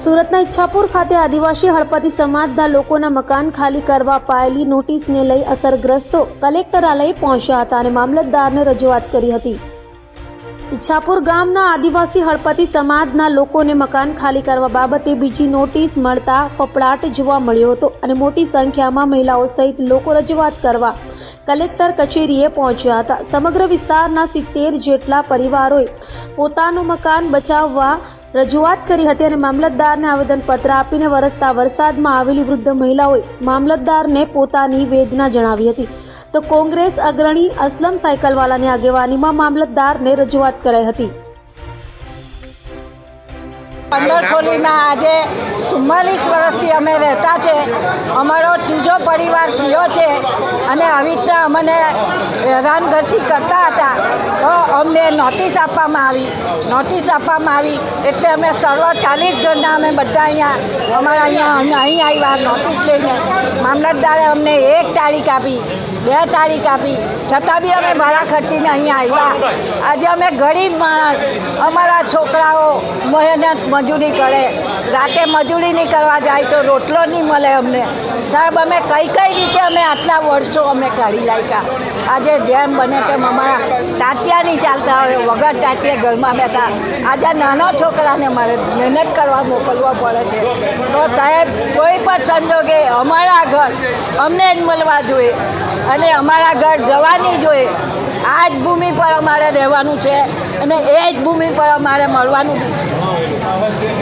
સુરતના ઈચ્છાપુર ખાતે આદિવાસી હળપતિ સમાજના લોકોના મકાન ખાલી કરવા અપાયેલી નોટિસને લઈ અસરગ્રસ્તો કલેક્ટરાલય પહોંચ્યા હતા અને મામલતદારને રજૂઆત કરી હતી। ઈચ્છાપુર ગામના આદિવાસી હળપતિ સમાજના લોકોને મકાન ખાલી કરવા બાબતે બીજી નોટિસ મળતા ફફડાટ જોવા મળ્યો હતો અને મોટી સંખ્યામાં મહિલાઓ સહિત લોકો રજૂઆત કરવા કલેક્ટર કચેરીએ પહોંચ્યા હતા। સમગ્ર વિસ્તારના 70 જેટલા પરિવારોએ પોતાનું મકાન બચાવવા રજૂઆત કરી હતી અને મામલતદારને આવેદનપત્ર આપીને વરસતા વરસાદમાં આવેલી વૃદ્ધ મહિલાઓએ મામલતદારને પોતાની વેદના જણાવી હતી। તો કોંગ્રેસ અગ્રણી અસલમ સાયકલવાલાની આગેવાનીમાં મામલતદારને રજૂઆત કરાઈ હતી। પંદરખોલીમાં આજે 44 વર્ષથી અમે રહેતા છે। અમારો ત્રીજો પરિવાર થયો છે અને આવી રીતના અમને હેરાનગતિ કરતા હતા તો અમને નોટિસ આપવામાં આવી એટલે અમે સર્વ 40 ઘરના અમે બધા અહીં આવ્યા નોટિસ લઈને। મામલતદારે અમને 1 તારીખ આપી, 2 તારીખ આપી, છતાં બી અમે ભાડા ખર્ચીને અહીંયા આવ્યા। આજે અમે ગરીબ માણસ, અમારા છોકરાઓ મહેનત મજૂરી કરે, રાતે મજૂરી નહીં કરવા જાય તો રોટલો નહીં મળે અમને। સાહેબ અમે કઈ રીતે અમે આટલા વર્ષો અમે કાઢી લાગ્યા। આજે જેમ બને તેમ અમારા તાંતિયા નહીં ચાલતા હોય, વગર તાંતિયા ઘરમાં બેઠા। આજે નાના છોકરાને મારે મહેનત કરવા મોકલવા પડે છે। તો સાહેબ કોઈ પણ સંજોગે અમારા ઘર અમને જ મળવા જોઈએ અને અમારા ઘર જવાની જોઈએ। આ જ ભૂમિ પર અમારે રહેવાનું છે અને એ જ ભૂમિ પર અમારે મળવાનું બી છે।